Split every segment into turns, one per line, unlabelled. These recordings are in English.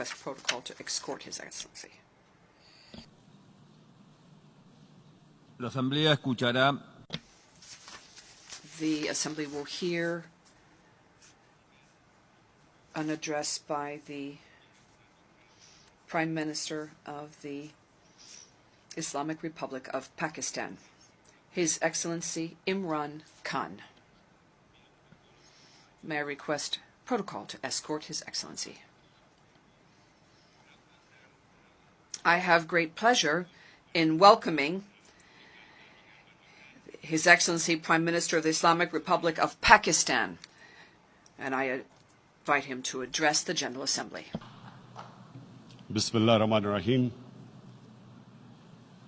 request protocol to escort His Excellency.
La Asamblea escuchará.
The Assembly will hear an address by the Prime Minister of the Islamic Republic of Pakistan, His Excellency Imran Khan. May I request protocol to escort His Excellency. I have great pleasure in welcoming His Excellency Prime Minister of the Islamic Republic of Pakistan, and I invite him to address the General Assembly.
Bismillah ar-Rahman ar-Rahim.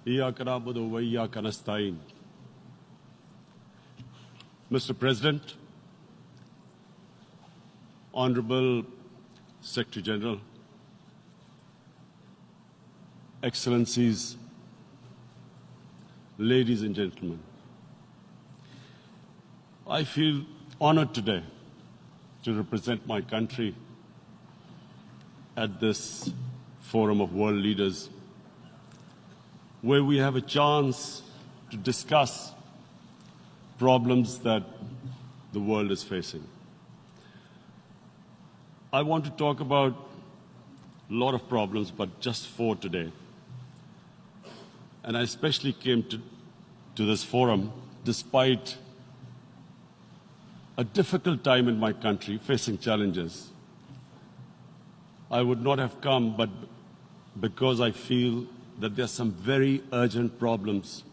Iyyaka na'budu wa iyyaka nasta'in. Mr. President, Honorable Secretary General, Excellencies, ladies and gentlemen, I feel honored today to represent my country at this forum of world leaders, where we have a chance to discuss problems that the world is facing. I want to talk about a lot of problems, but just 4 today. And I especially came to this forum despite a difficult time in my country, facing challenges. I would not have come, but because I feel that there are some very urgent problems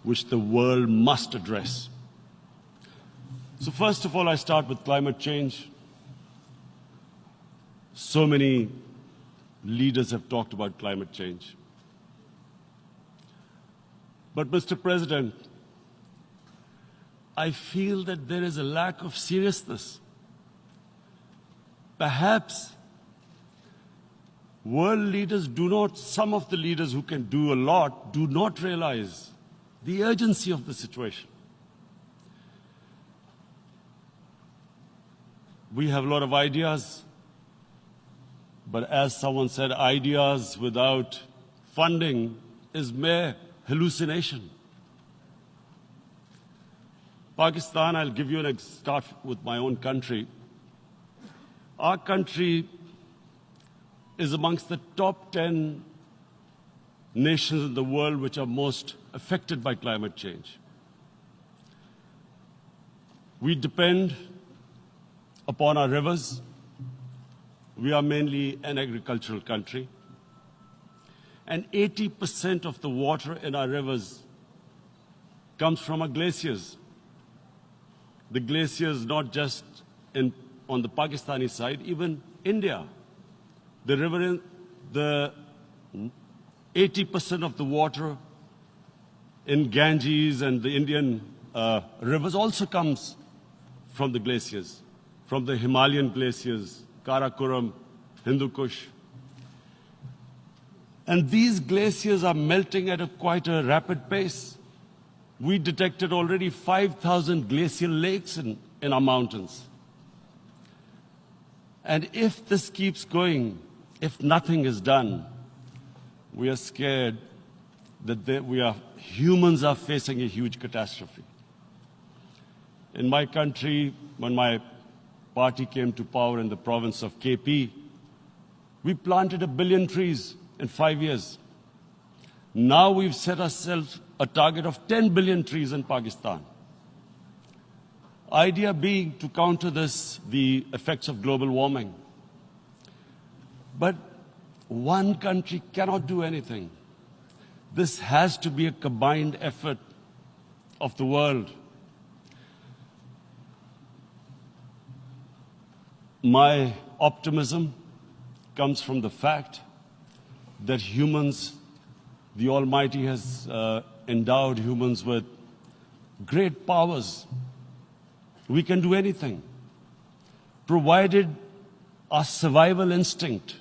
which the world must address. So first of all, I start with climate change. So many leaders have talked about climate change. But Mr. President, I feel that there is a lack of seriousness. Perhaps world leaders some of the leaders who can do a lot, do not realize the urgency of the situation. We have a lot of ideas, but as someone said, ideas without funding is mere hallucination. Pakistan, I'll give you start with my own country. Our country is amongst the top 10 nations in the world which are most affected by climate change. We depend upon our rivers. We are mainly an agricultural country. And 80% of the water in our rivers comes from our glaciers. The glaciers not just on the Pakistani side, even India. The 80% of the water in Ganges and the Indian rivers also comes from the glaciers, from the Himalayan glaciers, Karakoram, Hindu Kush. And these glaciers are melting at quite a rapid pace. We detected already 5,000 glacial lakes in our mountains. And if this keeps going, if nothing is done, we are scared that humans are facing a huge catastrophe. In my country, when my party came to power in the province of KP, we planted 1 billion trees in 5 years. Now we've set ourselves a target of 10 billion trees in Pakistan. Idea being to counter the effects of global warming. But one country cannot do anything. This has to be a combined effort of the world. My optimism comes from the fact that humans, the Almighty has endowed humans with great powers. We can do anything, provided our survival instinct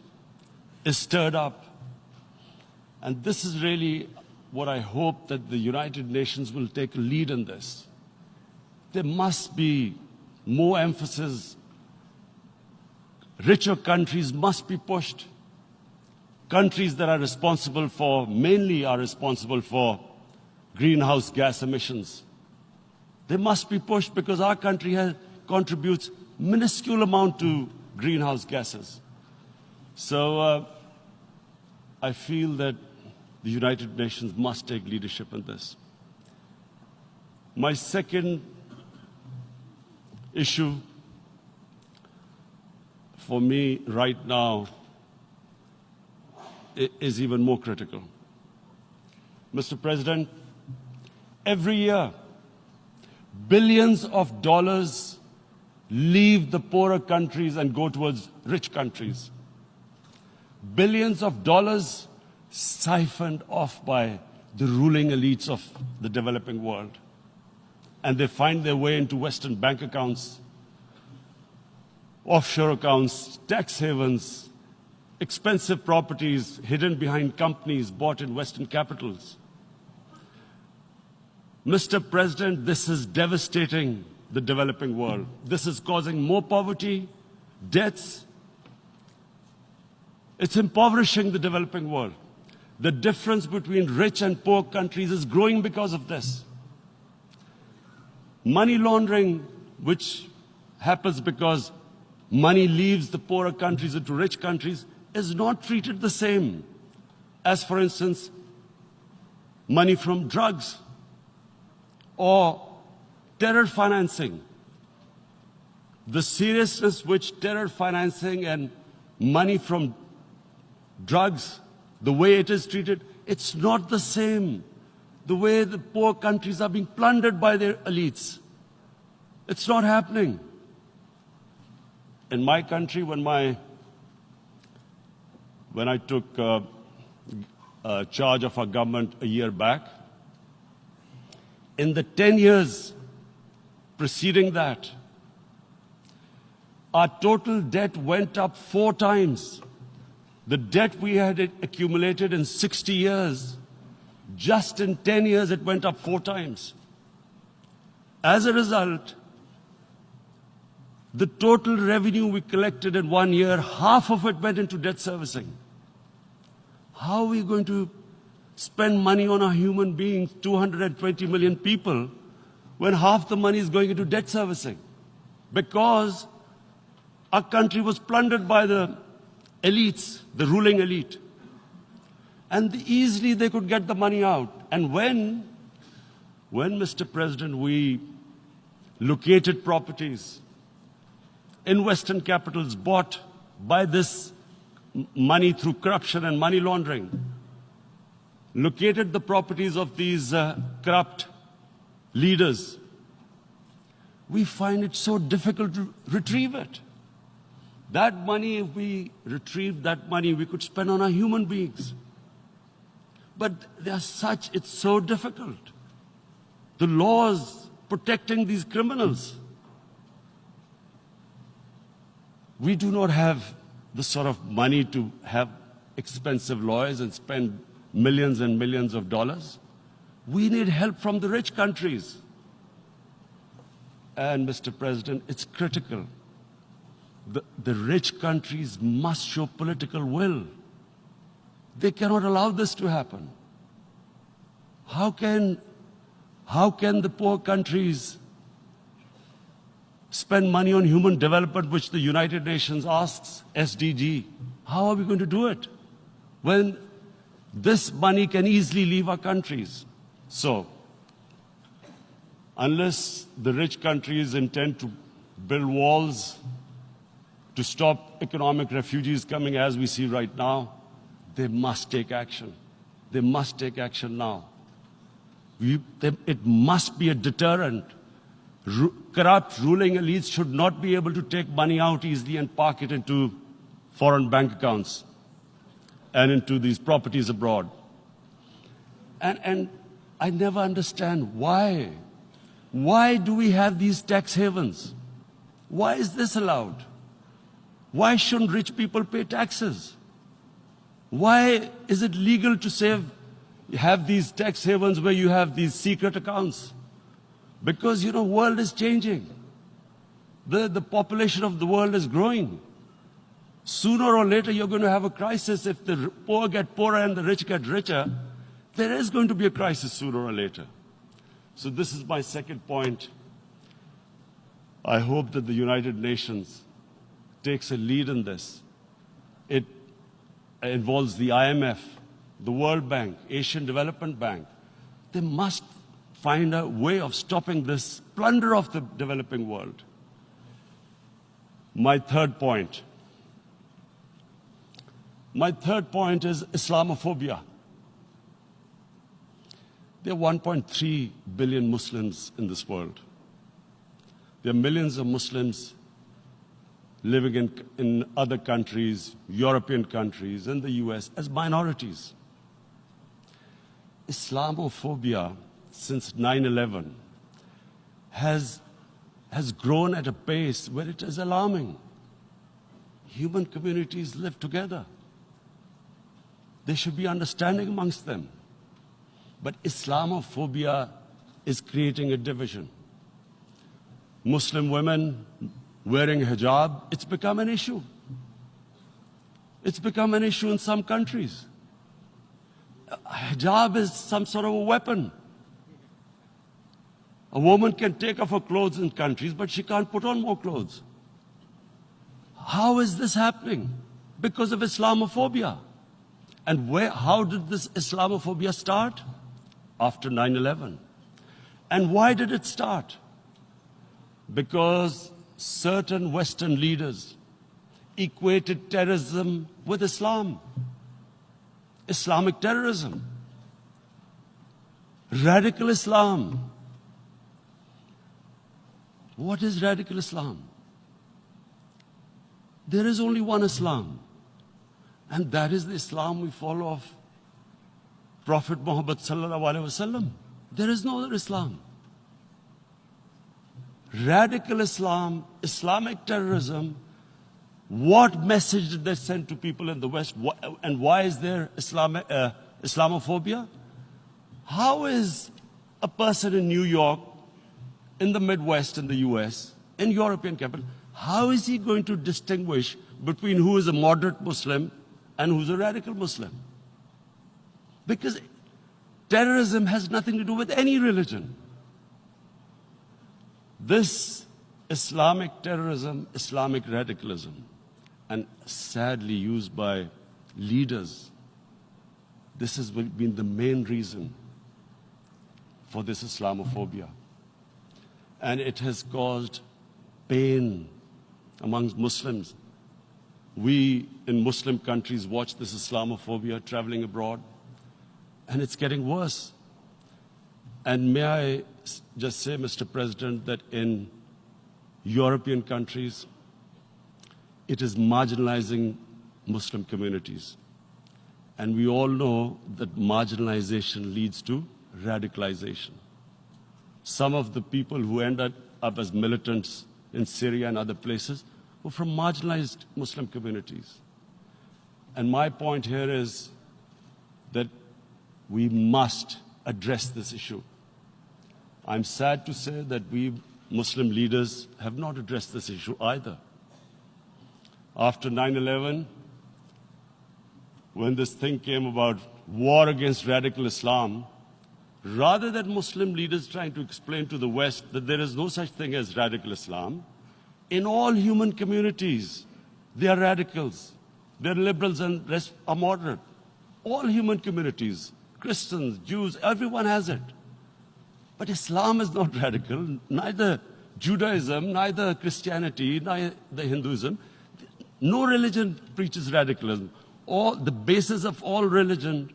is stirred up. And this is really what I hope that the United Nations will take a lead in this. There must be more emphasis richer countries must be pushed. Countries that are responsible for, mainly are responsible for greenhouse gas emissions. They must be pushed because our country contributes minuscule amount to greenhouse gases. So I feel that the United Nations must take leadership in this. My second issue for me right now is even more critical. Mr. President, every year, billions of dollars leave the poorer countries and go towards rich countries. Billions of dollars siphoned off by the ruling elites of the developing world. And they find their way into Western bank accounts, offshore accounts, tax havens, expensive properties hidden behind companies bought in Western capitals. Mr. President, this is devastating the developing world. This is causing more poverty, deaths. It's impoverishing the developing world. The difference between rich and poor countries is growing because of this. Money laundering, which happens because money leaves the poorer countries into rich countries, is not treated the same as, for instance, money from drugs or terror financing. The seriousness which terror financing and money from drugs, the way it is treated, it's not the same. The way the poor countries are being plundered by their elites. It's not happening. In my country, when I took charge of our government a year back, in the 10 years preceding that, our total debt went up 4 times. The debt we had accumulated in 60 years, just in 10 years, it went up 4 times. As a result, the total revenue we collected in 1 year, half of it went into debt servicing. How are we going to spend money on our human beings, 220 million people, when half the money is going into debt servicing? Because our country was plundered by the elites, the ruling elite. And easily they could get the money out. And when, Mr. President, we located properties in Western capitals bought by this money through corruption and money laundering, located the properties of these corrupt leaders, we find it so difficult to retrieve it. That money, if we retrieved that money, we could spend on our human beings. But it's so difficult. The laws protecting these criminals. We do not have the sort of money to have expensive lawyers and spend millions and millions of dollars. We need help from the rich countries. And, Mr. President, it's critical. The rich countries must show political will. They cannot allow this to happen. How can the poor countries spend money on human development, which the United Nations asks, SDG? How are we going to do it when this money can easily leave our countries? So, unless the rich countries intend to build walls to stop economic refugees coming as we see right now, they must take action. They must take action now. It must be a deterrent. Corrupt ruling elites should not be able to take money out easily and park it into foreign bank accounts and into these properties abroad. And I never understand why. Why do we have these tax havens? Why is this allowed? Why shouldn't rich people pay taxes? Why is it legal to have these tax havens where you have these secret accounts? Because, world is changing. The population of the world is growing. Sooner or later, you're going to have a crisis. If the poor get poorer and the rich get richer, there is going to be a crisis sooner or later. So this is my second point. I hope that the United Nations takes a lead in this. It involves the IMF, the World Bank, Asian Development Bank. They must find a way of stopping this plunder of the developing world. My third point is Islamophobia. There are 1.3 billion Muslims in this world. There are millions of Muslims living in other countries, European countries, and the US as minorities. Islamophobia since 9/11 has grown at a pace where it is alarming. Human communities live together. There should be understanding amongst them. But Islamophobia is creating a division. Muslim women wearing hijab, it's become an issue. It's become an issue in some countries. Hijab is some sort of a weapon. A woman can take off her clothes in countries, but she can't put on more clothes. How is this happening? Because of Islamophobia. And how did this Islamophobia start? After 9/11. And why did it start? Because certain Western leaders equated terrorism with Islam. Islamic terrorism. Radical Islam. What is radical Islam? There is only one Islam. And that is the Islam we follow of Prophet Muhammad sallallahu alaihi wasallam. There is no other Islam. Radical Islam, Islamic terrorism, what message did they send to people in the West? And why is there Islamophobia? How is a person in New York, in the Midwest, in the US, in European capital, how is he going to distinguish between who is a moderate Muslim and who's a radical Muslim? Because terrorism has nothing to do with any religion. This Islamic terrorism, Islamic radicalism, and sadly used by leaders, this has been the main reason for this Islamophobia. And it has caused pain amongst Muslims. We in Muslim countries watch this Islamophobia traveling abroad, and it's getting worse. And may I just say, Mr. President, that in European countries, it is marginalizing Muslim communities. And we all know that marginalization leads to radicalization. Some of the people who ended up as militants in Syria and other places were from marginalized Muslim communities. And my point here is that we must address this issue. I'm sad to say that we Muslim leaders have not addressed this issue either. After 9/11, when this thing came about war against radical Islam, rather than Muslim leaders trying to explain to the West that there is no such thing as radical Islam, in all human communities, they are radicals. They're liberals and rest are moderate. All human communities, Christians, Jews, everyone has it. But Islam is not radical, neither Judaism, neither Christianity, neither Hinduism. No religion preaches radicalism. The basis of all religion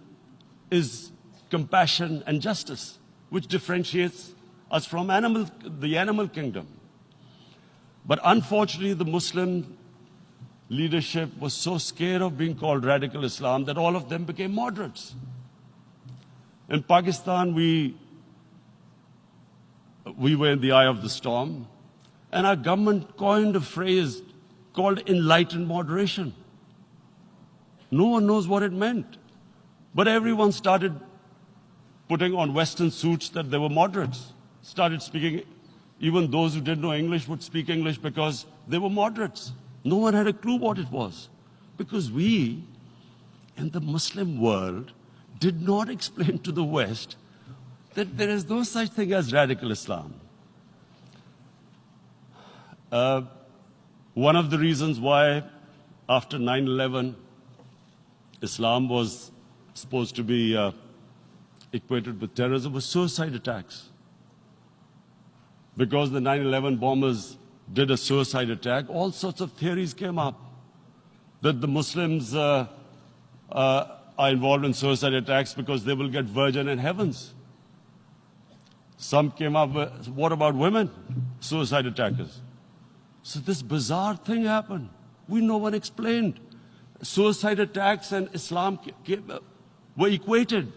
is compassion and justice, which differentiates us from the animal kingdom. But unfortunately, the Muslim leadership was so scared of being called radical Islam that all of them became moderates. In Pakistan, we were in the eye of the storm, and our government coined a phrase called enlightened moderation. No one knows what it meant. But everyone started putting on Western suits that they were moderates, started speaking. Even those who didn't know English would speak English because they were moderates. No one had a clue what it was. Because we, in the Muslim world, did not explain to the West that there is no such thing as radical Islam. One of the reasons why, after 9/11, Islam was supposed to be equated with terrorism was suicide attacks. Because the 9/11 bombers did a suicide attack, all sorts of theories came up that the Muslims are involved in suicide attacks because they will get virgin in heavens. Some came up with, what about women, suicide attackers? So this bizarre thing happened. No one explained. Suicide attacks and Islam were equated.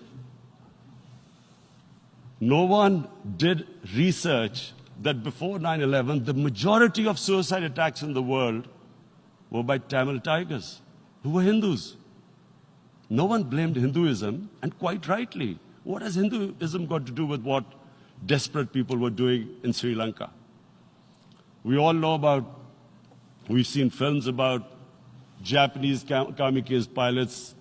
No one did research that before 9/11, the majority of suicide attacks in the world were by Tamil tigers, who were Hindus. No one blamed Hinduism, and quite rightly. What has Hinduism got to do with what desperate people were doing in Sri Lanka? We all know we've seen films about Japanese kamikaze pilots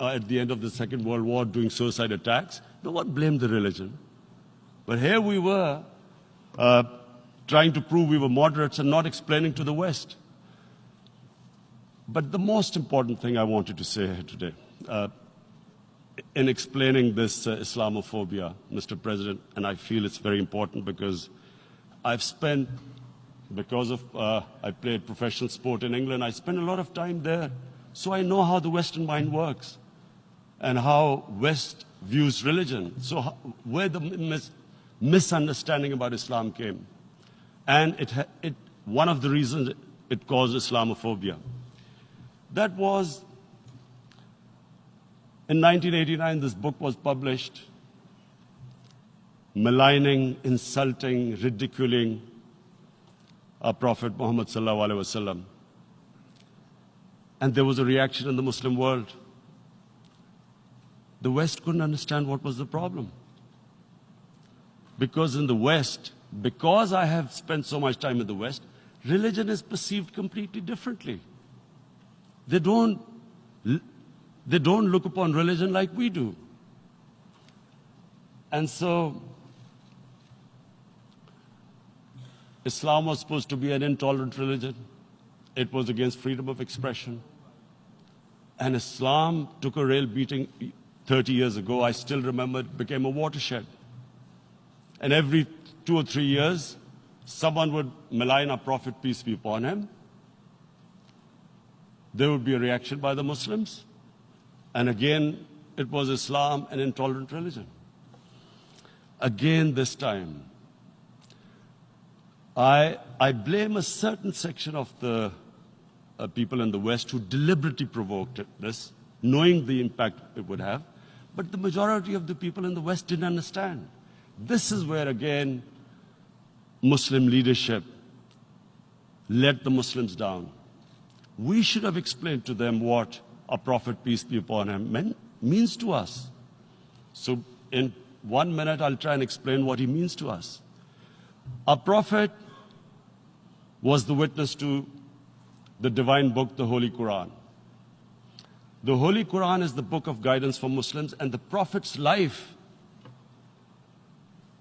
at the end of the Second World War doing suicide attacks. No one blamed the religion. But here we were trying to prove we were moderates and not explaining to the West. But the most important thing I wanted to say here today, in explaining this Islamophobia, Mr. President, and I feel it's very important because I've spent, because of I played professional sport in England, I spent a lot of time there, so I know how the Western mind works and how West views religion. So where the misunderstanding about Islam came. And one of the reasons it caused Islamophobia. That was, in 1989, this book was published, maligning, insulting, ridiculing our Prophet Muhammad sallallahu alaihi wasallam. And there was a reaction in the Muslim world. The West couldn't understand what was the problem. Because in the West, because I have spent so much time in the West, religion is perceived completely differently. They don't look upon religion like we do. And so, Islam was supposed to be an intolerant religion. It was against freedom of expression. And Islam took a real beating 30 years ago. I still remember it became a watershed. And every 2 or 3 years, someone would malign our Prophet, peace be upon him. There would be a reaction by the Muslims. And again, it was Islam, an intolerant religion. Again, this time, I blame a certain section of the people in the West who deliberately provoked this, knowing the impact it would have. But the majority of the people in the West didn't understand. This is where, again, Muslim leadership let the Muslims down. We should have explained to them what our Prophet, peace be upon him, means to us. So in 1 minute, I'll try and explain what he means to us. Our Prophet was the witness to the divine book, the Holy Quran. The Holy Quran is the book of guidance for Muslims, and the Prophet's life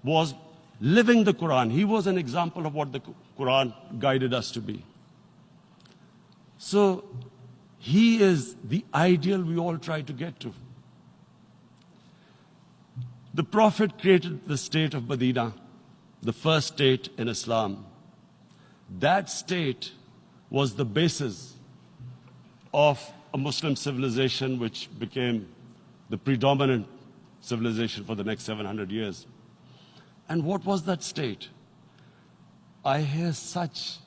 was living the Quran. He was an example of what the Quran guided us to be. So he is the ideal we all try to get to. The Prophet created the state of Medina, the first state in Islam. That state was the basis of a Muslim civilization which became the predominant civilization for the next 700 years. And what was that state? I hear such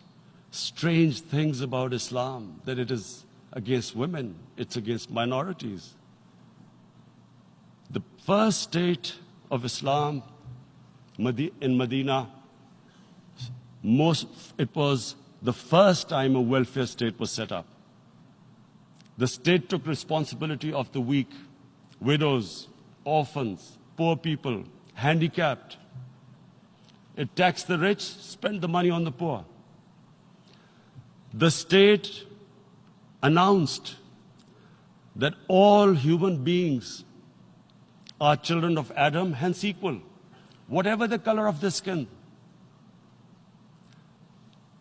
strange things about Islam, that it is against women, it's against minorities. The first state of Islam in Medina, it was the first time a welfare state was set up. The state took responsibility of the weak, widows, orphans, poor people, handicapped. It taxed the rich, spent the money on the poor. The state announced that all human beings are children of Adam, hence equal, whatever the color of their skin.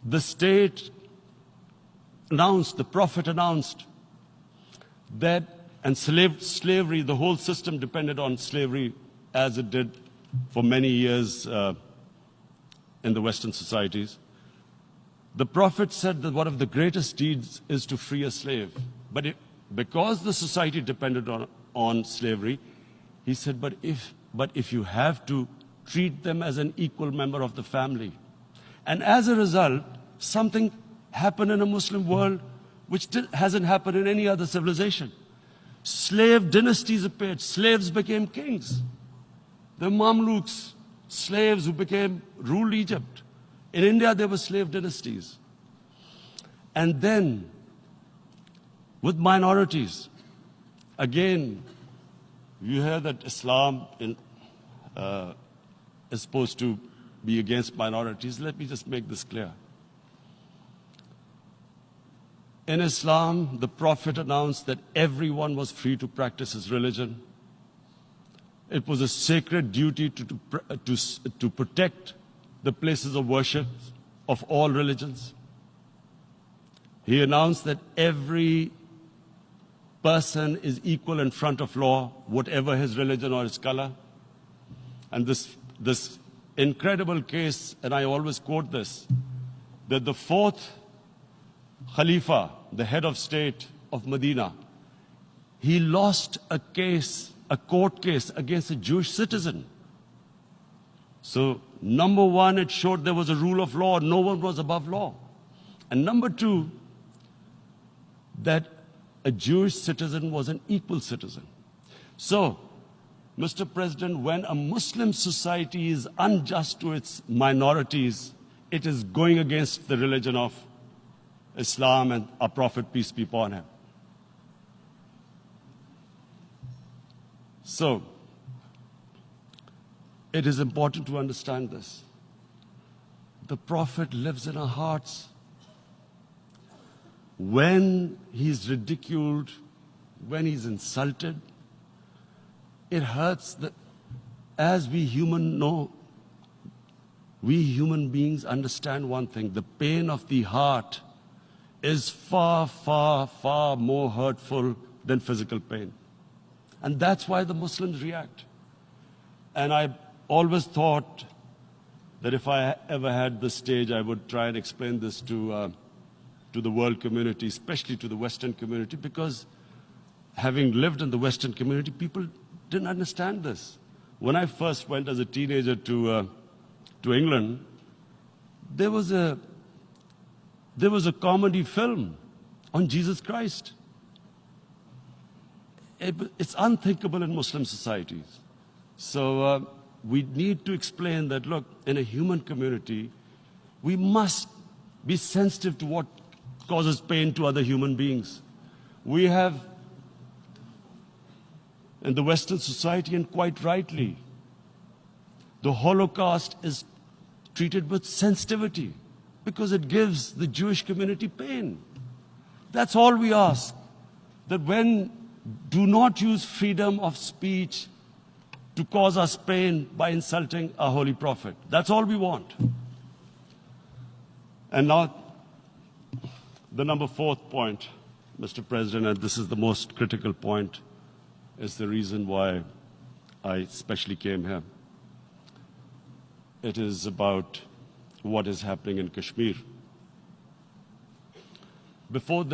The state announced, the Prophet announced that, and slavery, the whole system depended on slavery as it did for many years in the Western societies. The Prophet said that one of the greatest deeds is to free a slave. But because the society depended on slavery, he said, but if you have to, treat them as an equal member of the family. And as a result, something happened in a Muslim world which hasn't happened in any other civilization. Slave dynasties appeared. Slaves became kings. The Mamluks, slaves who ruled Egypt. In India, there were slave dynasties. And then, with minorities, again, you hear that Islam is supposed to be against minorities. Let me just make this clear. In Islam, the Prophet announced that everyone was free to practice his religion. It was a sacred duty to protect the places of worship of all religions. He announced that every person is equal in front of law, whatever his religion or his color. And this incredible case, and I always quote this, that the fourth Khalifa, the head of state of Medina, he lost a court case against a Jewish citizen. So, number one, it showed there was a rule of law, no one was above law. And number two, that a Jewish citizen was an equal citizen. So, Mr. President, when a Muslim society is unjust to its minorities, it is going against the religion of Islam and our Prophet, peace be upon him. So, it is important to understand this. The Prophet lives in our hearts. When he's ridiculed, when he's insulted, it hurts. As we human beings understand one thing, the pain of the heart is far, far, far more hurtful than physical pain. And that's why the Muslims react. And I always thought that if I ever had the stage, I would try and explain this to the world community, especially to the Western community, because having lived in the Western community, people didn't understand this. When I first went as a teenager to England, there was a comedy film on Jesus Christ. It's unthinkable in Muslim societies. So we need to explain that, look, in a human community, we must be sensitive to what causes pain to other human beings. We have, in the Western society, and quite rightly, the Holocaust is treated with sensitivity because it gives the Jewish community pain. That's all we ask. That do not use freedom of speech to cause us pain by insulting our Holy Prophet. That's all we want. And now, the number fourth point, Mr. President, and this is the most critical point, is the reason why I especially came here. It is about what is happening in Kashmir. Before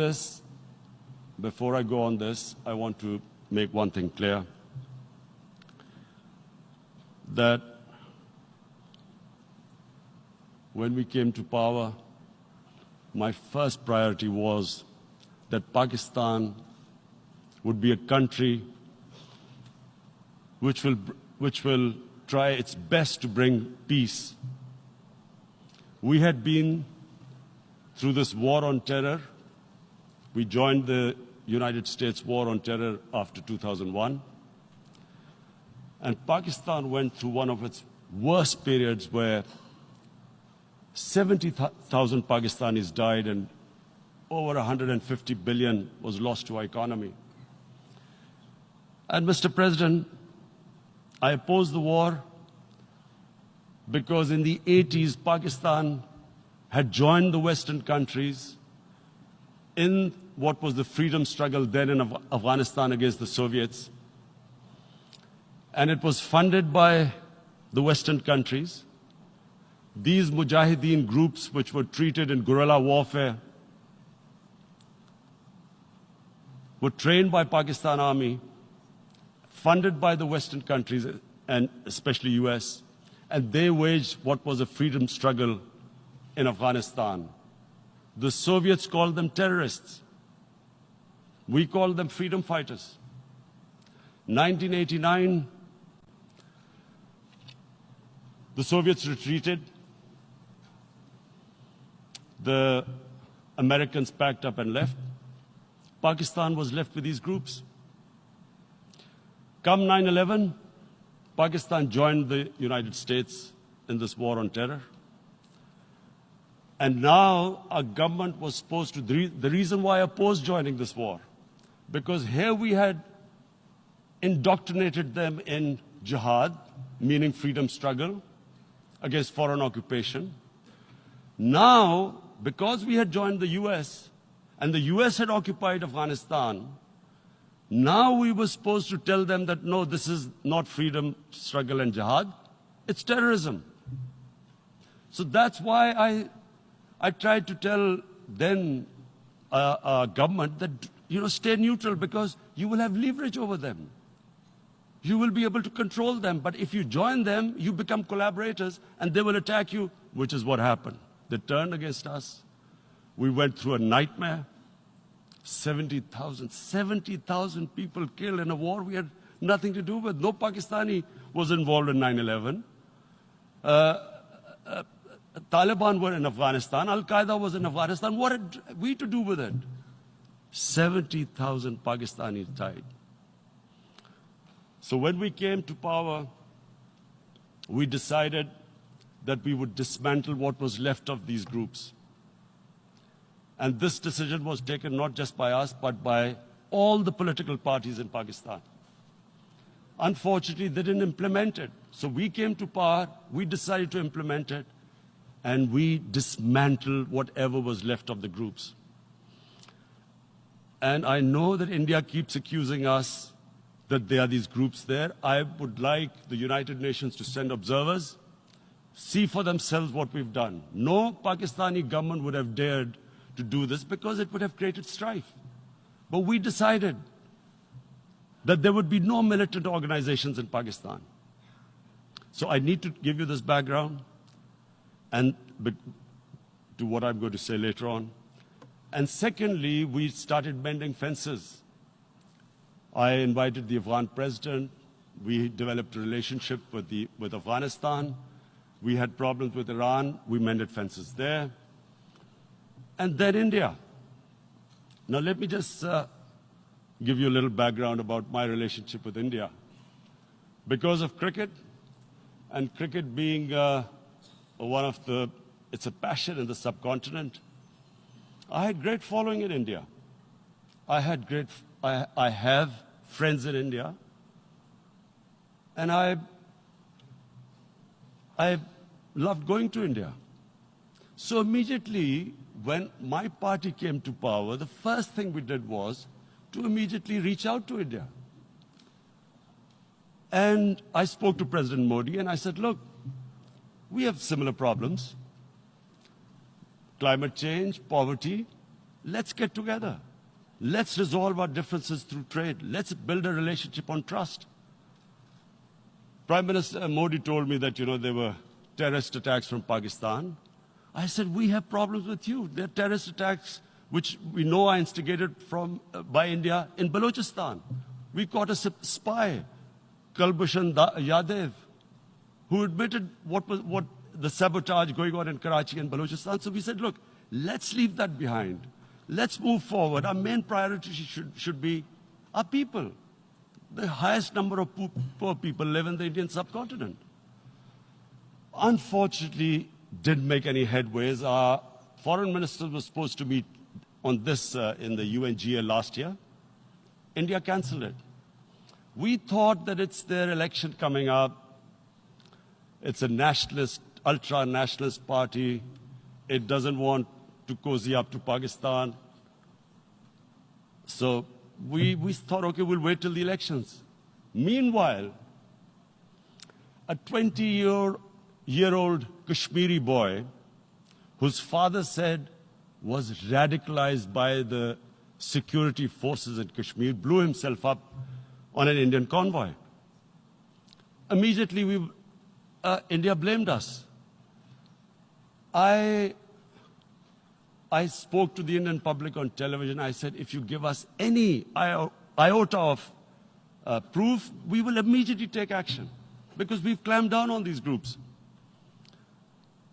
I go on this, I want to make one thing clear, that when we came to power, my first priority was that Pakistan would be a country which will try its best to bring peace. We had been through this war on terror. We joined the United States war on terror after 2001. And Pakistan went through one of its worst periods where 70,000 Pakistanis died and over 150 billion was lost to our economy. And Mr. President, I oppose the war because in the 80s, Pakistan had joined the Western countries in what was the freedom struggle then in Afghanistan against the Soviets. And it was funded by the Western countries. These Mujahideen groups, which were treated in guerrilla warfare, were trained by Pakistan Army, funded by the Western countries, and especially US, and they waged what was a freedom struggle in Afghanistan. The Soviets called them terrorists. We called them freedom fighters. 1989, the Soviets retreated. The Americans packed up and left. Pakistan was left with these groups. Come 9/11, Pakistan joined the United States in this war on terror. And now our government was supposed to, the reason why I opposed joining this war, because here we had indoctrinated them in jihad, meaning freedom struggle against foreign occupation. Now, because we had joined the US, and the US had occupied Afghanistan, now we were supposed to tell them that, no, this is not freedom struggle and jihad, it's terrorism. So that's why I tried to tell then government that, stay neutral because you will have leverage over them. You will be able to control them. But if you join them, you become collaborators and they will attack you, which is what happened. They turned against us. We went through a nightmare. 70,000 people killed in a war we had nothing to do with. No Pakistani was involved in 9/11. Taliban were in Afghanistan. Al-Qaeda was in Afghanistan. What had we to do with it? 70,000 Pakistanis died. So when we came to power, we decided that we would dismantle what was left of these groups. And this decision was taken not just by us, but by all the political parties in Pakistan. Unfortunately, they didn't implement it. So we came to power, we decided to implement it, and we dismantled whatever was left of the groups. And I know that India keeps accusing us that there are these groups there. I would like the United Nations to send observers, see for themselves what we've done. No Pakistani government would have dared to do this because it would have created strife. But we decided that there would be no militant organizations in Pakistan. So I need to give you this background and to what I'm going to say later on. And secondly, we started mending fences. I invited the Afghan president. We developed a relationship with Afghanistan. We had problems with Iran. We mended fences there. And then India. Now let me just give you a little background about my relationship with India. Because of cricket, and cricket being it's a passion in the subcontinent, I had great following in India. I have friends in India. And I loved going to India. So immediately, when my party came to power, the first thing we did was to immediately reach out to India. And I spoke to President Modi and I said, look, we have similar problems. Climate change, poverty, let's get together. Let's resolve our differences through trade. Let's build a relationship on trust. Prime Minister Modi told me that, there were terrorist attacks from Pakistan. I said, we have problems with you. There are terrorist attacks which we know are instigated by India in Balochistan. We caught a spy, Kulbhushan Yadav, who admitted what the sabotage going on in Karachi and Balochistan. So we said, look, let's leave that behind. Let's move forward. Our main priority should be our people. The highest number of poor people live in the Indian subcontinent. Unfortunately, didn't make any headways. Our foreign ministers were supposed to meet on this in the UNGA last year. India cancelled it. We thought that it's their election coming up. It's a nationalist, ultra-nationalist party. It doesn't want to cozy up to Pakistan. So we thought, okay, we'll wait till the elections. Meanwhile, a 20-year-old Kashmiri boy, whose father said was radicalized by the security forces in Kashmir, blew himself up on an Indian convoy. Immediately, India blamed us. I spoke to the Indian public on television. I said, if you give us any iota of proof, we will immediately take action, because we've clamped down on these groups.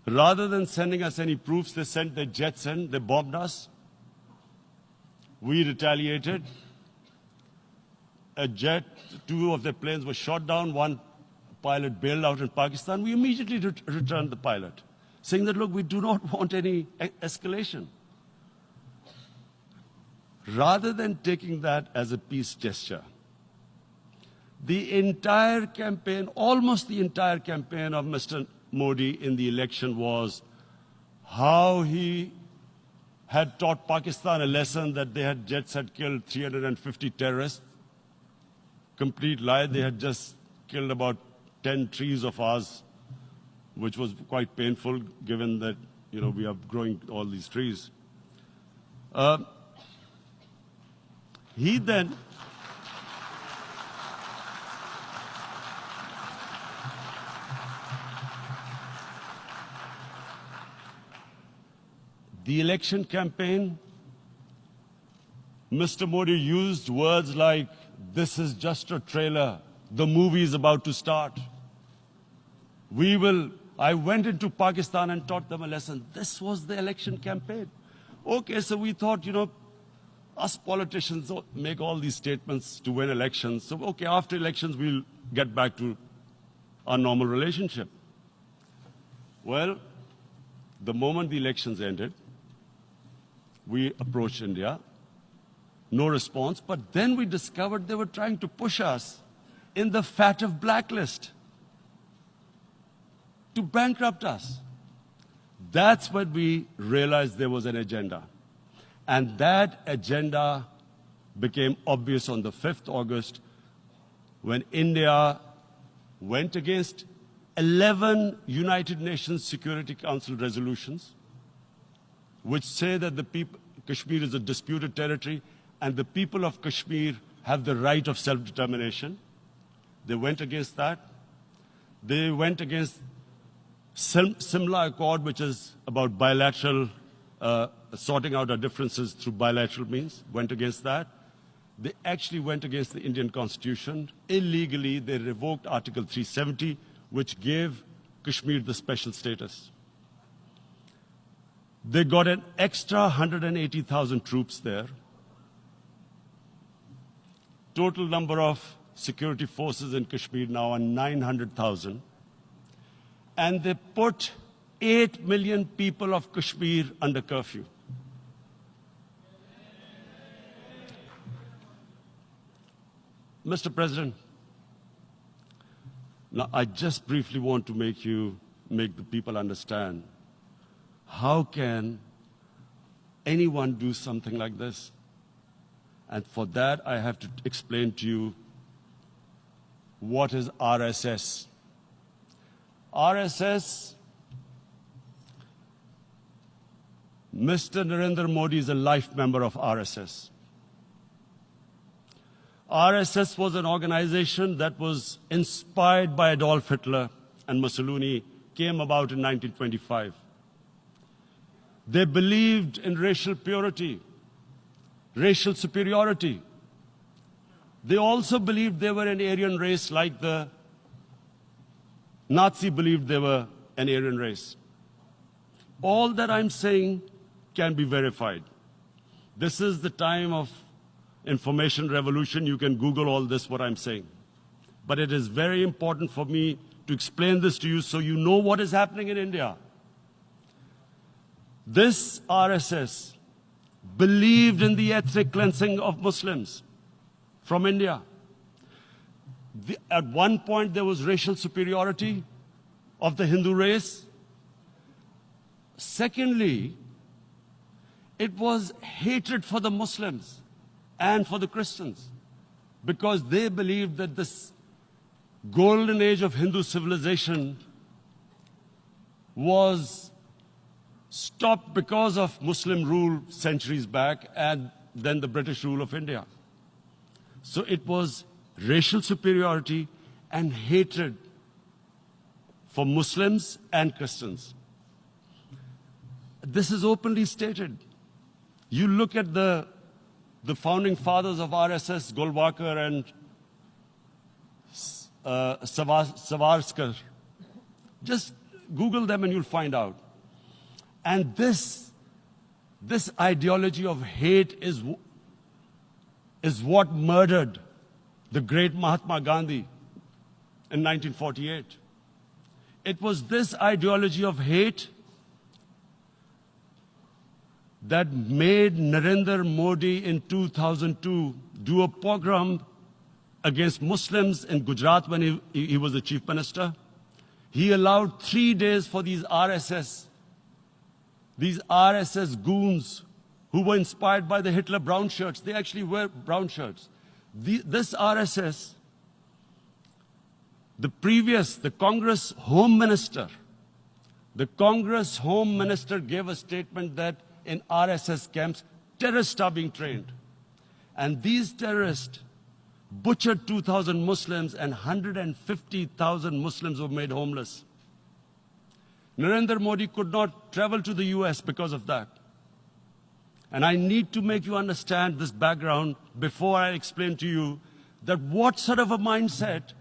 Rather than sending us any proofs, they sent their jets in, they bombed us. We retaliated. A jet, 2 of their planes were shot down, 1 pilot bailed out in Pakistan. We immediately returned the pilot, saying that, look, we do not want any escalation. Rather than taking that as a peace gesture, the entire campaign, almost the entire campaign of Mr. Modi in the election was how he had taught Pakistan a lesson that jets had killed 350 terrorists. Complete lie. They had just killed about 10 trees of ours, which was quite painful given that, we are growing all these trees. He then the election campaign, Mr. Modi used words like, this is just a trailer, the movie is about to start. I went into Pakistan and taught them a lesson. This was the election campaign. Okay, so we thought, us politicians make all these statements to win elections. So, okay, after elections, we'll get back to our normal relationship. Well, the moment the elections ended, we approached India, no response, but then we discovered they were trying to push us in the FATF blacklist to bankrupt us. That's when we realized there was an agenda. And that agenda became obvious on the 5th August when India went against 11 United Nations Security Council resolutions, which say that Kashmir is a disputed territory and the people of Kashmir have the right of self-determination. They went against that. They went against Simla Accord, which is about bilateral, sorting out our differences through bilateral means, went against that. They actually went against the Indian Constitution. Illegally, they revoked Article 370, which gave Kashmir the special status. They got an extra 180,000 troops there. Total number of security forces in Kashmir now are 900,000. And they put 8 million people of Kashmir under curfew. Mr. President, now I just briefly want to make the people understand, how can anyone do something like this? And for that, I have to explain to you what is RSS. RSS, Mr. Narendra Modi is a life member of RSS. RSS was an organization that was inspired by Adolf Hitler and Mussolini, came about in 1925. They believed in racial purity, racial superiority. They also believed they were an Aryan race like the Nazi believed they were an Aryan race. All that I'm saying can be verified. This is the time of information revolution. You can Google all this, what I'm saying. But it is very important for me to explain this to you so you know what is happening in India. This RSS believed in the ethnic cleansing of Muslims from India. At one point, there was racial superiority of the Hindu race. Secondly, it was hatred for the Muslims and for the Christians, because they believed that this golden age of Hindu civilization was stopped because of Muslim rule centuries back and then the British rule of India. So it was racial superiority and hatred for Muslims and Christians. This is openly stated. You look at the founding fathers of RSS, Golwalkar and Savarkar. Just Google them and you'll find out. And this ideology of hate is what murdered the great Mahatma Gandhi in 1948. It was this ideology of hate that made Narendra Modi in 2002 do a pogrom against Muslims in Gujarat when he was the chief minister. He allowed 3 days for these RSS goons who were inspired by the Hitler brown shirts. They actually wear brown shirts. This RSS, the Congress Home Minister gave a statement that in RSS camps, terrorists are being trained. And these terrorists butchered 2,000 Muslims and 150,000 Muslims were made homeless. Narendra Modi could not travel to the US because of that. And I need to make you understand this background before I explain to you that what sort of a mindset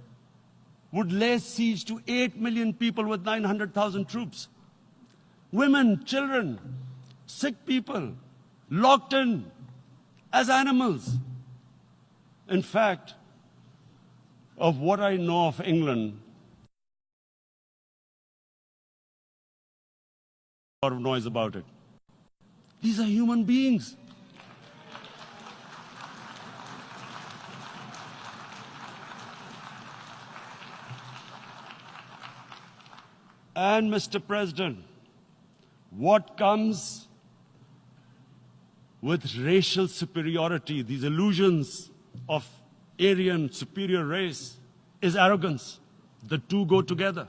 would lay siege to 8 million people with 900,000 troops. Women, children, sick people, locked in as animals. In fact, of what I know of England, a lot of noise about it. These are human beings. And Mr. President, what comes with racial superiority, these illusions of Aryan superior race, is arrogance. The two go together.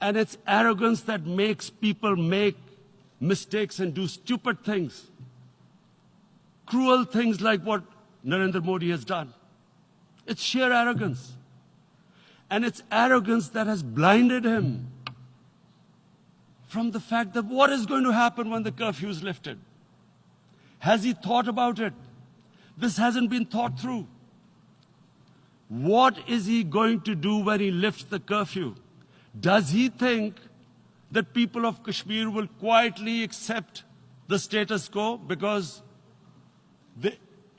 And it's arrogance that makes people make mistakes and do stupid things. Cruel things like what Narendra Modi has done. It's sheer arrogance. And it's arrogance that has blinded him from the fact that what is going to happen when the curfew is lifted. Has he thought about it? This hasn't been thought through. What is he going to do when he lifts the curfew? Does he think that people of Kashmir will quietly accept the status quo because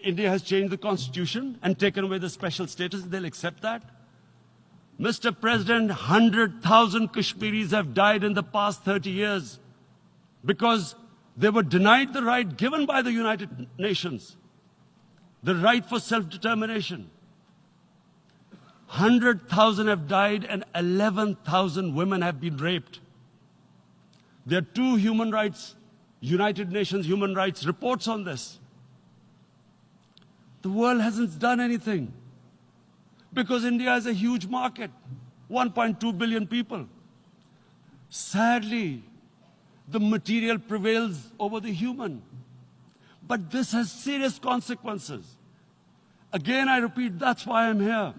India has changed the constitution and taken away the special status? They'll accept that? Mr. President, 100,000 Kashmiris have died in the past 30 years because they were denied the right given by the United Nations, the right for self-determination. 100,000 have died and 11,000 women have been raped. There are two United Nations human rights reports on this. The world hasn't done anything because India is a huge market, 1.2 billion people. Sadly, the material prevails over the human. But this has serious consequences. Again, I repeat, that's why I'm here.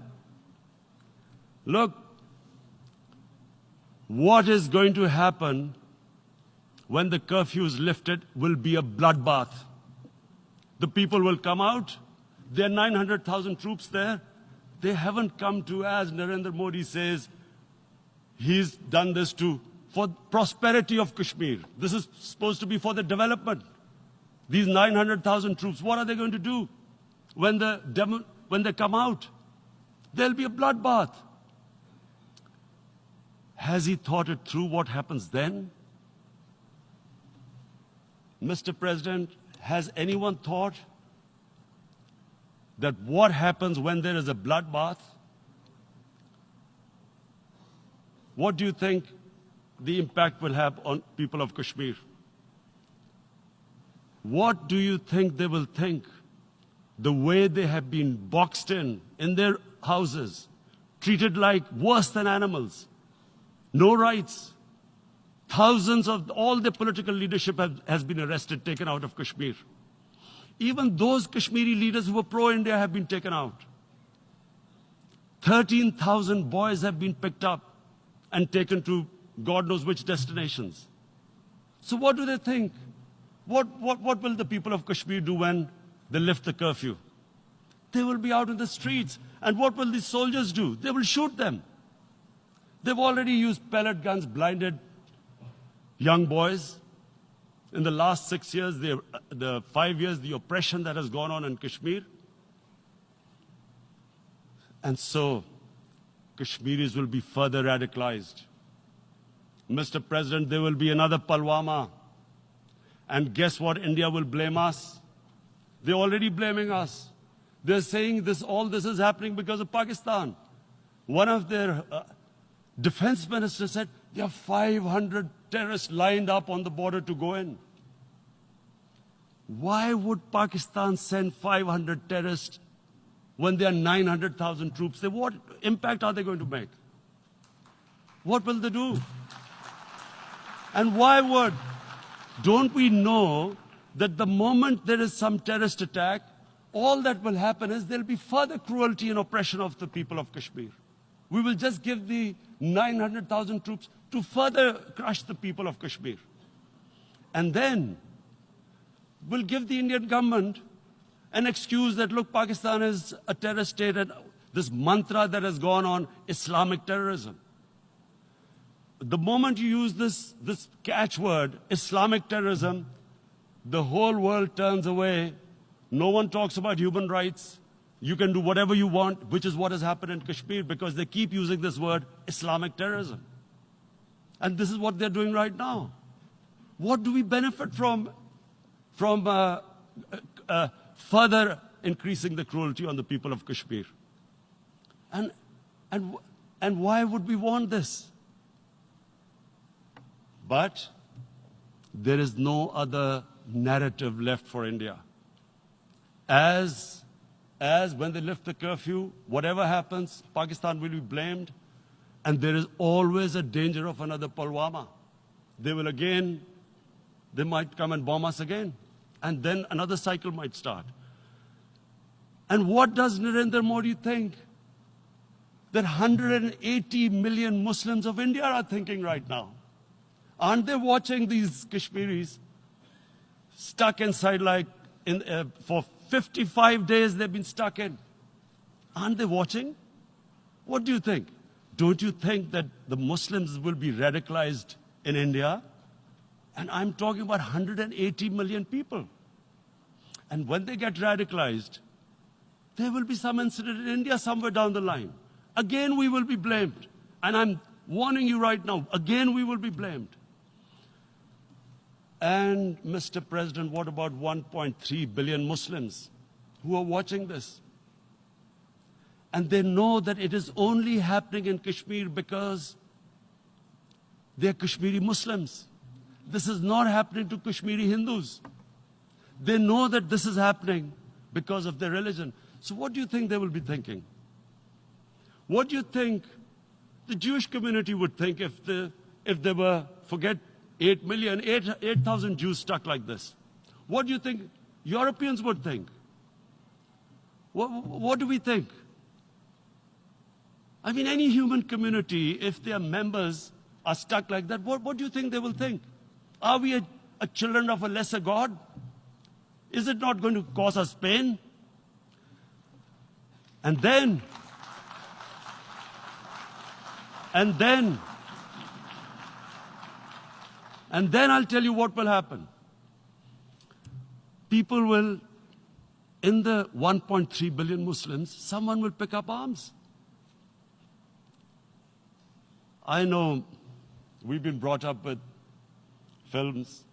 Look, what is going to happen when the curfew is lifted will be a bloodbath. The people will come out. There are 900,000 troops there. They haven't come to, as Narendra Modi says, he's done this for prosperity of Kashmir. This is supposed to be for the development. These 900,000 troops, what are they going to do when they come out? There'll be a bloodbath. Has he thought it through what happens then? Mr. President, has anyone thought that what happens when there is a bloodbath what do you think the impact will have on people of Kashmir? What do you think they will think? The way they have been boxed in their houses, treated like worse than animals, no rights. Thousands of all the political leadership has been arrested, taken out of Kashmir. Even those Kashmiri leaders who were pro-India have been taken out. 13,000 boys have been picked up and taken to God knows which destinations. So what do they think? What will the people of Kashmir do when they lift the curfew? They will be out in the streets. And what will these soldiers do? They will shoot them. They've already used pellet guns, blinded young boys. In the last 6 years, the 5 years, the oppression that has gone on in Kashmir. And so, Kashmiris will be further radicalized. Mr. President, there will be another Pulwama. And guess what? India will blame us. They're already blaming us. They're saying all this is happening because of Pakistan. One of their defense ministers said, there are 500 terrorists lined up on the border to go in. Why would Pakistan send 500 terrorists when there are 900,000 troops? What impact are they going to make? What will they do? And why would? Don't we know that the moment there is some terrorist attack, all that will happen is there will be further cruelty and oppression of the people of Kashmir. We will just give the 900,000 troops to further crush the people of Kashmir. And then we'll give the Indian government an excuse that, look, Pakistan is a terrorist state, and this mantra that has gone on, Islamic terrorism. The moment you use this catchword, Islamic terrorism, the whole world turns away. No one talks about human rights. You can do whatever you want, which is what has happened in Kashmir, because they keep using this word, Islamic terrorism. And this is what they're doing right now. What do we benefit from further increasing the cruelty on the people of Kashmir? And why would we want this? But there is no other narrative left for India. As when they lift the curfew, whatever happens, Pakistan will be blamed, and there is always a danger of another Pulwama. They might come and bomb us again, and then another cycle might start. And what does Narendra Modi think? That 180 million Muslims of India are thinking right now. Aren't they watching these Kashmiris stuck inside for 55 days they've been stuck in? Aren't they watching? What do you think? Don't you think that the Muslims will be radicalized in India? And I'm talking about 180 million people. And when they get radicalized, there will be some incident in India somewhere down the line. Again, we will be blamed. And I'm warning you right now, again we will be blamed. And, Mr. President, what about 1.3 billion Muslims who are watching this? And they know that it is only happening in Kashmir because they're Kashmiri Muslims. This is not happening to Kashmiri Hindus. They know that this is happening because of their religion. So what do you think they will be thinking? What do you think the Jewish community would think if they were, forget 8,000 Jews stuck like this? What do you think Europeans would think? What do we think? I mean, any human community, if their members are stuck like that, what do you think they will think? Are we a children of a lesser God? Is it not going to cause us pain? And then I'll tell you what will happen. People will, in the 1.3 billion Muslims, someone will pick up arms. I know we've been brought up with films,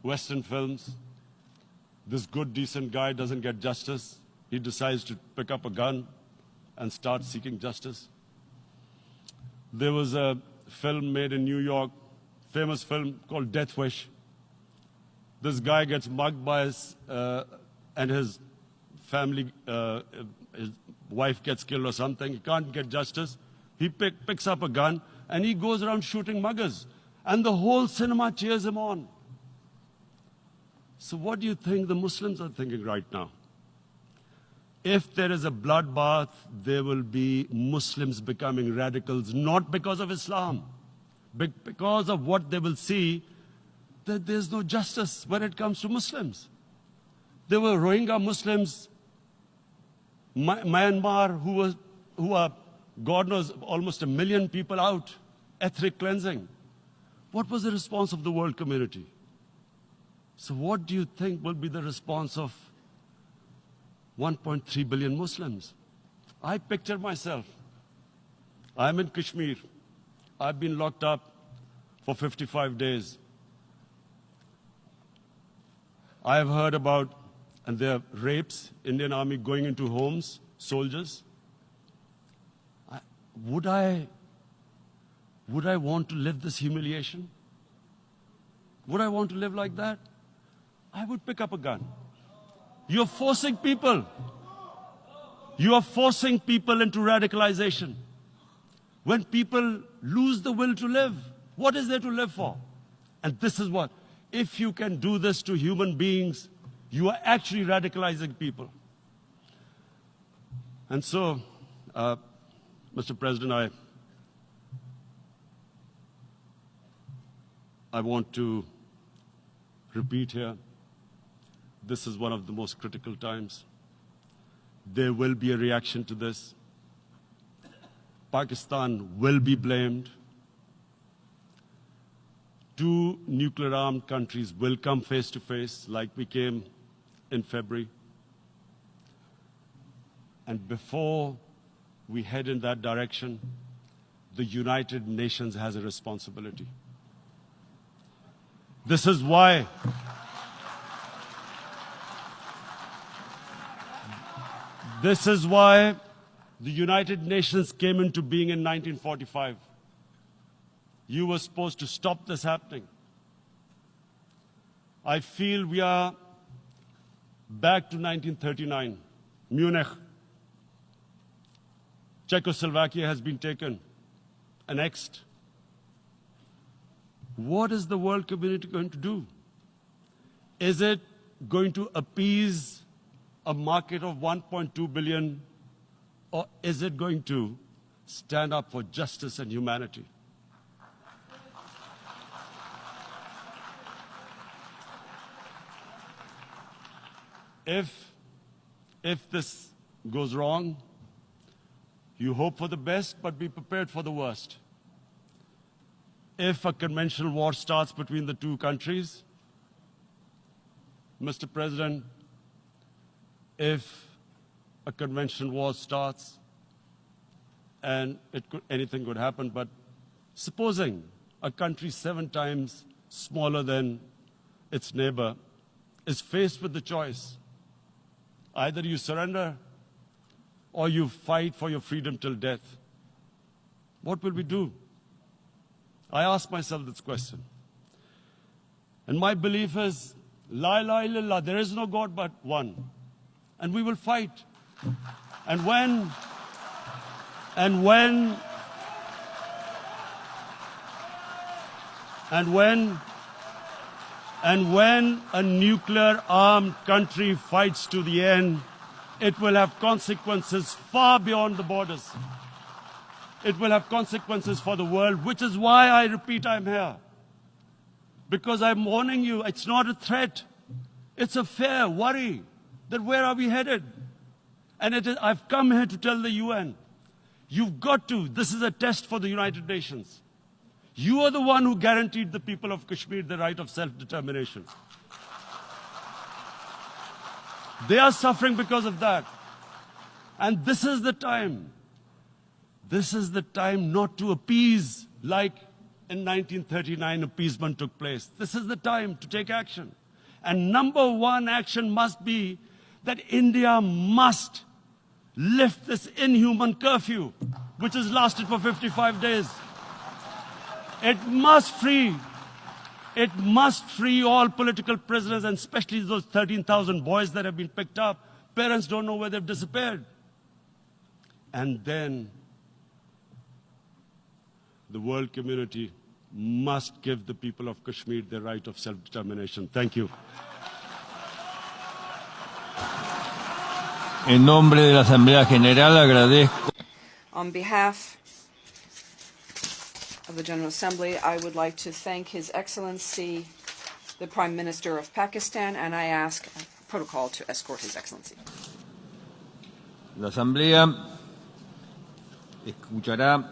Western films. This good, decent guy doesn't get justice. He decides to pick up a gun and start seeking justice. There was a film made in New York, famous film called Death Wish. This guy gets mugged by and his family, his wife gets killed or something. He can't get justice. He picks up a gun and he goes around shooting muggers. And the whole cinema cheers him on. So what do you think the Muslims are thinking right now? If there is a bloodbath, there will be Muslims becoming radicals, not because of Islam, but because of what they will see, that there's no justice when it comes to Muslims. There were Rohingya Muslims, Myanmar, who are, God knows, almost 1 million people out, ethnic cleansing. What was the response of the world community? So what do you think will be the response of 1.3 billion Muslims? I picture myself. I'm in Kashmir. I've been locked up for 55 days. I have heard about, and there are rapes, Indian Army going into homes, soldiers. Would I want to live this humiliation? Would I want to live like that? I would pick up a gun. You're forcing people. You are forcing people into radicalization. When people lose the will to live, what is there to live for? And this is what, if you can do this to human beings, you are actually radicalizing people. And so, Mr. President, I want to repeat here, this is one of the most critical times. There will be a reaction to this. Pakistan will be blamed. 2 nuclear-armed countries will come face to face like we came in February. And before we head in that direction, the United Nations has a responsibility. This is why the United Nations came into being in 1945. You were supposed to stop this happening. I feel we are back to 1939, Munich. Czechoslovakia has been taken, annexed. What is the world community going to do? Is it going to appease a market of 1.2 billion, or is it going to stand up for justice and humanity? If this goes wrong, you hope for the best, but be prepared for the worst. If a conventional war starts between the 2 countries, Mr. President, if a conventional war starts, and anything could happen, but supposing a country 7 times smaller than its neighbor is faced with the choice, either you surrender or you fight for your freedom till death, what will we do? I ask myself this question. And my belief is, La ilaha illallah, there is no God but one. And we will fight. And when a nuclear-armed country fights to the end, it will have consequences far beyond the borders. It will have consequences for the world, which is why I repeat I'm here. Because I'm warning you, it's not a threat. It's a fair worry that where are we headed? And I've come here to tell the UN, you've got to, this is a test for the United Nations. You are the one who guaranteed the people of Kashmir the right of self-determination. They are suffering because of that. And this is the time. This is the time not to appease like in 1939 appeasement took place. This is the time to take action. And number 1 action must be that India must lift this inhuman curfew, which has lasted for 55 days. It must free all political prisoners, and especially those 13,000 boys that have been picked up. Parents don't know where they've disappeared. And then the world community must give the people of Kashmir the right of self-determination. Thank you.
En nombre de la Asamblea General agradezco.
On behalf of the General Assembly, I would like to thank His Excellency, the Prime Minister of Pakistan, and I ask protocol to escort His Excellency.
La Asamblea escuchará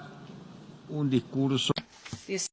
un discurso.